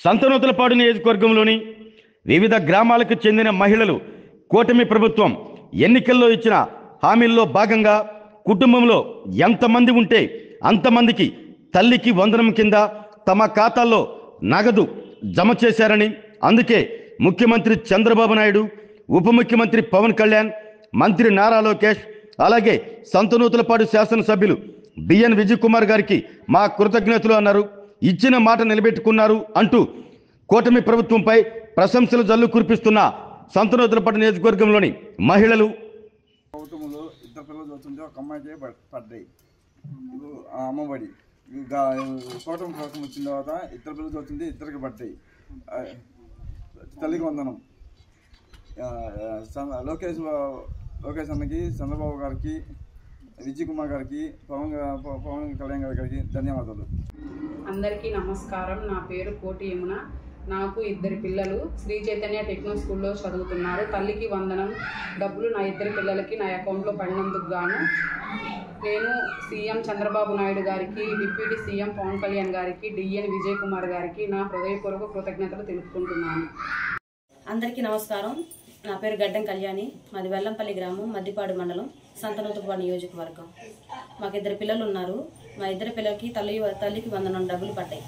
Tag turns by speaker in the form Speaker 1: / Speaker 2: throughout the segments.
Speaker 1: సంతనూతలపాడు నియోజకవర్గంలోని వివిధ గ్రామాలకు చెందిన మహిళలు కూటమి ప్రభుత్వం ఎన్నికల్లో ఇచ్చిన హామీల్లో భాగంగా కుటుంబంలో ఎంతమంది ఉంటే అంతమందికి తల్లికి వందనం కింద తమ ఖాతాల్లో నగదు జమ చేశారని, అందుకే ముఖ్యమంత్రి చంద్రబాబు నాయుడు, ఉప ముఖ్యమంత్రి పవన్ కళ్యాణ్, మంత్రి నారా లోకేష్, అలాగే సంతనూతలపాడు శాసనసభ్యులు బిఎన్ విజయ్ కుమార్ గారికి మా కృతజ్ఞతలు అన్నారు. ఇచ్చిన మాట నిలబెట్టుకున్నారు అంటూ కూటమి ప్రభుత్వంపై ప్రశంసలు జల్లు కురిపిస్తున్న సంతనూతలపాడు నియోజకవర్గంలోని మహిళలు
Speaker 2: ప్రభుత్వంలో ఇద్దరు పిల్లలు చదువుతుంటే ఒక అమ్మాయికి పడ్డాయి అమ్మఒడి. కూటమి ప్రభుత్వం వచ్చిన తర్వాత ఇద్దరు పిల్లలు చదువుతుంటే ఇద్దరికి పడ్డాయి. తల్లికి వందనం. లోకేష్ అన్నకి, చంద్రబాబు గారికి, విజయ్ కుమార్ గారికి, పవన్ కళ్యాణ్ గారికి ధన్యవాదాలు.
Speaker 3: అందరికీ నమస్కారం. నా పేరు కోటి యమున. నాకు ఇద్దరు పిల్లలు శ్రీ చైతన్య టెక్నో స్కూల్లో చదువుతున్నారు. తల్లికి వందనం డబ్బులు నా ఇద్దరు పిల్లలకి నా అకౌంట్లో పడినందుకు గాను నేను సీఎం చంద్రబాబు నాయుడు గారికి, డిప్యూటీ సీఎం పవన్ కళ్యాణ్ గారికి, డిఎన్ విజయ్ కుమార్ గారికి నా హృదయపూర్వక కృతజ్ఞతలు తెలుపుకుంటున్నాను.
Speaker 4: అందరికీ నమస్కారం. నా పేరు గడ్డం కళ్యాణి. మాది వెల్లంపల్లి గ్రామం, మద్దిపాడు మండలం, సంతనూతలపాడు నియోజకవర్గం. మాకు ఇద్దరు పిల్లలు ఉన్నారు. మా ఇద్దరు పిల్లలకి తల్లికి వందనం డబ్బులు పడ్డాయి.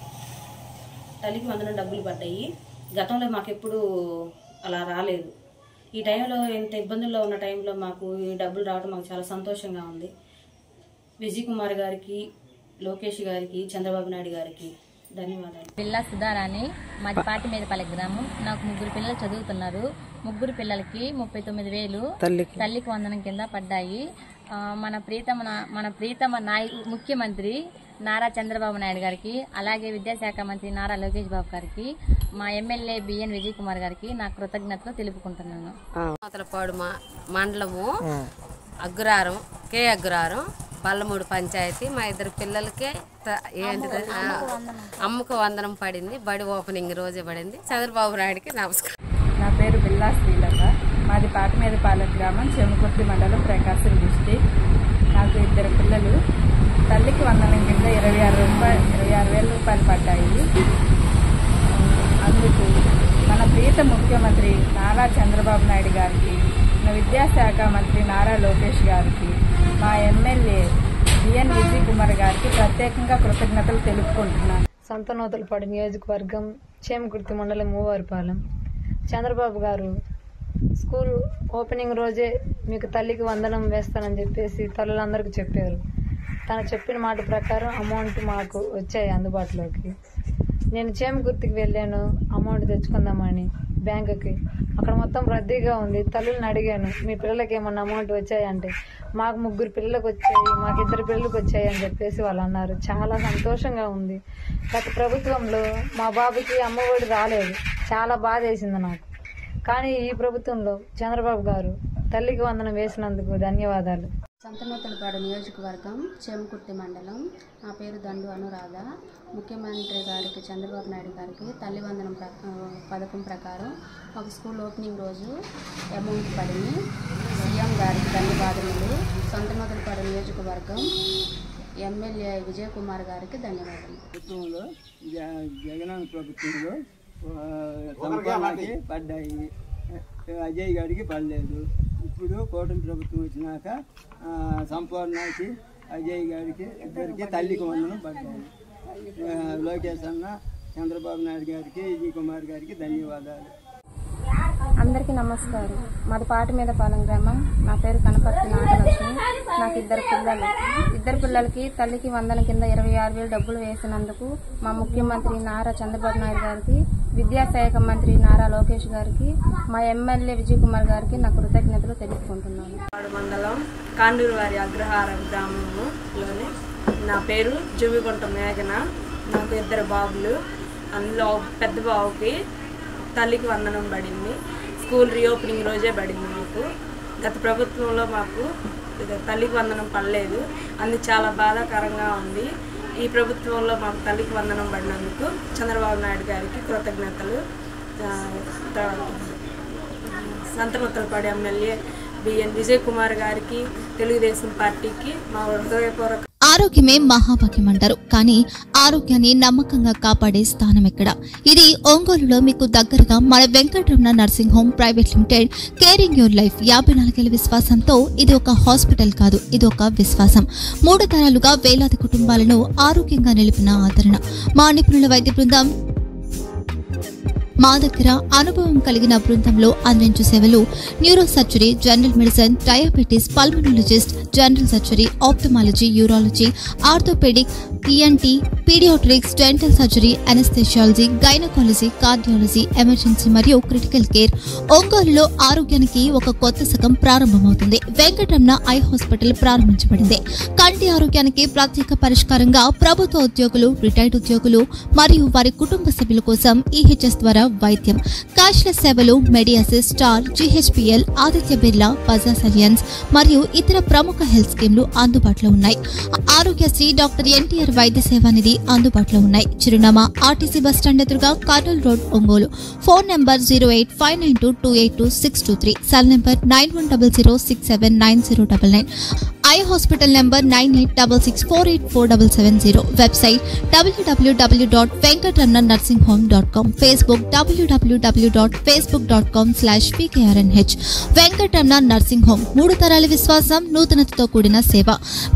Speaker 4: గతంలో మాకు ఎప్పుడు అలా రాలేదు. ఈ టైంలో ఇంత ఇబ్బందుల్లో ఉన్న టైంలో మాకు ఈ డబ్బులు రావడం మాకు చాలా సంతోషంగా ఉంది. విజయ్ కుమార్ గారికి, లోకేష్ గారికి, చంద్రబాబు నాయుడు గారికి ధన్యవాదాలు.
Speaker 5: పిల్ల సుధారాణి, మాది పాటిమీదపల్లి గ్రామం. నాకు 3 పిల్లలు చదువుతున్నారు. 3 పిల్లలకి 39,000 తల్లికి వందనం కింద పడ్డాయి. మన ప్రీతమ ముఖ్యమంత్రి నారా చంద్రబాబు నాయుడు గారికి, అలాగే విద్యాశాఖ మంత్రి నారా లోకేష్ బాబు గారికి, మా ఎమ్మెల్యే బిఎన్ విజయ్ కుమార్ గారికి నా కృతజ్ఞతలు తెలుపుకుంటున్నాను.
Speaker 6: సంతనూతలపాడు మండలము, అగ్రహారం, పల్లమూడు పంచాయతీ. మా ఇద్దరు పిల్లలకి ఏంటిదని అమ్మకు వందనం పడింది. బడి ఓపెనింగ్ రోజే పడింది. చంద్రబాబు నాయుడికి నమస్కారం.
Speaker 7: నా పేరు బిల్లా శ్రీలత. మాది పాటిమీదపాలెం గ్రామం, చెముకుర్తి మండలం, ప్రకాశం డిస్టిక్. నాకు ఇద్దరు పిల్లలు. తల్లికి వందనం కింద 26,000 రూపాయలు పడ్డాయి. అందుకు మన ప్రీత ముఖ్యమంత్రి నారా చంద్రబాబు నాయుడు గారికి, మన విద్యాశాఖ మంత్రి నారా లోకేష్ గారికి, మా ఎమ్మెల్యే బిఎన్ విజయ్ కుమార్ గారికి ప్రత్యేకంగా కృతజ్ఞతలు తెలుపుకుంటున్నాను.
Speaker 8: సంతనూతలపాడు నియోజకవర్గం, చేమకుర్తి మండలం, మూవారిపాలెం. చంద్రబాబు గారు స్కూల్ ఓపెనింగ్ రోజే మీకు తల్లికి వందనం వేస్తానని చెప్పేసి తల్లులందరికీ చెప్పారు. తను చెప్పిన మాట ప్రకారం అమౌంట్ మాకు వచ్చాయి అందుబాటులోకి. నేను చేమకుర్తికి వెళ్ళాను అమౌంట్ తెచ్చుకుందామని బ్యాంకుకి. అక్కడ మొత్తం రద్దీగా ఉంది. తల్లులను అడిగాను, మీ పిల్లలకి ఏమన్నా అమౌంట్ వచ్చాయంటే మాకు 3 పిల్లలకు వచ్చాయి, మాకు 2 పిల్లలకు వచ్చాయి అని చెప్పేసి వాళ్ళు అన్నారు. చాలా సంతోషంగా ఉంది. గత ప్రభుత్వంలో మా బాబుకి అమ్మఒడి రాలేదు. చాలా బాధ వేసింది నాకు. కానీ ఈ ప్రభుత్వంలో చంద్రబాబు గారు తల్లికి వందనం వేసినందుకు ధన్యవాదాలు.
Speaker 9: సంతనూతలపాడు నియోజకవర్గం, చేమకుర్తి మండలం. నా పేరు దండు అనురాధ. ముఖ్యమంత్రి గారికి, చంద్రబాబు నాయుడు గారికి తల్లి వందనం పథకం ప్రకారం మాకు స్కూల్ ఓపెనింగ్ రోజు అమౌంట్ పడింది. సీఎం గారికి ధన్యవాదములు. సంతనూతలపాడు నియోజకవర్గం ఎమ్మెల్యే విజయ్ కుమార్ గారికి ధన్యవాదాలు.
Speaker 10: ప్రభుత్వంలో జగనన్న ప్రభుత్వంలో సంపాదనకి పడ్డాయి, అజయ్ గారికి పడలేదు. ఇప్పుడు కూటమి ప్రభుత్వం వచ్చినాక సంపూర్ణకి, అజయ్ గారికి ఇద్దరికి తల్లికి వందనం పడ్డాయి. లోకేష్ అన్న, చంద్రబాబు నాయుడు గారికి, విజయ్ కుమార్ గారికి ధన్యవాదాలు.
Speaker 11: అందరికీ నమస్కారం. మాది పాటిమీదపాలెం గ్రామం. నా పేరు కనపర్తి నాగలక్ష్మి. నాకు ఇద్దరు పిల్లలకి తల్లికి వందనం కింద 26,000 డబ్బులు వేసినందుకు మా ముఖ్యమంత్రి నారా చంద్రబాబు నాయుడు గారికి, విద్యాశాఖ మంత్రి నారా లోకేష్ గారికి, మా ఎమ్మెల్యే విజయ్ కుమార్ గారికి నా కృతజ్ఞతలు తెలుపుకుంటున్నాను.
Speaker 12: మండలం, కాండూరువారి అగ్రహారం గ్రామంలోని నా పేరు జుమిగుంట మేఘన. నాకు 2 బాబులు. అందులో పెద్ద బాబుకి తల్లికి వందనం పడింది. స్కూల్ రీఓపెనింగ్ రోజే పడింది మాకు. గత ప్రభుత్వంలో మాకు తల్లికి వందనం పడలేదు. అందుకు చాలా బాధాకరంగా ఉంది. ఈ ప్రభుత్వంలో మాకు తల్లికి వందనం పడినందుకు చంద్రబాబు నాయుడు గారికి కృతజ్ఞతలు. సంతనూతలపాడు ఎమ్మెల్యే బిఎన్ విజయ్ కుమార్ గారికి, తెలుగుదేశం పార్టీకి మా హృదయపూర్వక
Speaker 13: ఆరోగ్యమే మహాభాగ్యం అంటారు. కానీ ఆరోగ్యాన్ని నమ్మకంగా కాపాడే స్థానం ఎక్కడ? ఇది ఒంగోలులో మీకు దగ్గరగా మన Venkataramana nursing home private limited. Caring your life 54 ఏళ్ల విశ్వాసంతో ఇది ఒక హాస్పిటల్ కాదు, ఇది ఒక విశ్వాసం. 3 తరాలుగా వేలాది కుటుంబాలను ఆరోగ్యంగా నిలిపిన ఆదరణ. మా నిపుణుల వైద్య బృందం మా దగ్గర అనుభవం కలిగిన బృందంలో అందించే సేవలు neuro surgery, general medicine, diabetes, pulmonologist, general surgery, ophthalmology, urology, orthopaedic, ENT, paediatrics, dental surgery, anaesthesiology, gynaecology, cardiology, emergency మరియు క్రిటికల్ కేర్. ఒంగోలులో ఆరోగ్యానికి ఒక కొత్త శకం ప్రారంభమవుతుంది. వెంకటరమణ ఐ హాస్పిటల్ ప్రారంభించబడింది. కంటి ఆరోగ్యానికి ప్రత్యేక పరిష్కారంగా ప్రభుత్వ ఉద్యోగులు, రిటైర్డ్ ఉద్యోగులు మరియు వారి కుటుంబ సభ్యుల కోసం ఈహెచ్ఎస్ ద్వారా వైద్యం, క్యాష్లెస్ సేవలు, Mediassist, Star, GHPL, Aditya Birla, Bajaj Allianz మరియు ఇతర ప్రముఖ హెల్త్ స్కీమ్లు అందుబాటులో ఉన్నాయి. ఆరోగ్యశ్రీ, డాక్టర్ ఎన్టీఆర్ వైద్య సేవా నిధి అందుబాటులో ఉన్నాయి. చిరునామా ఆర్టీసీ బస్టాండ్ ఎదురుగా, Kurnool road, Ongole. Phone number 08592282623, cell number 9100679099. Eye hospital number 9866484770. Website www.venkatramanarsinghome.com. Facebook www.facebook.com/pkrnh. Venkataramana nursing home 3 తరాల విశ్వాసం, నూతనతతో కూడిన సేవ.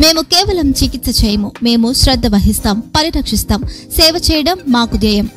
Speaker 13: మేము కేవలం చికిత్స చేయము, మేము శ్రద్ధ వహిస్తాం, పరిరక్షిస్తాం. సేవ చేయడం మాకు ధ్యేయం.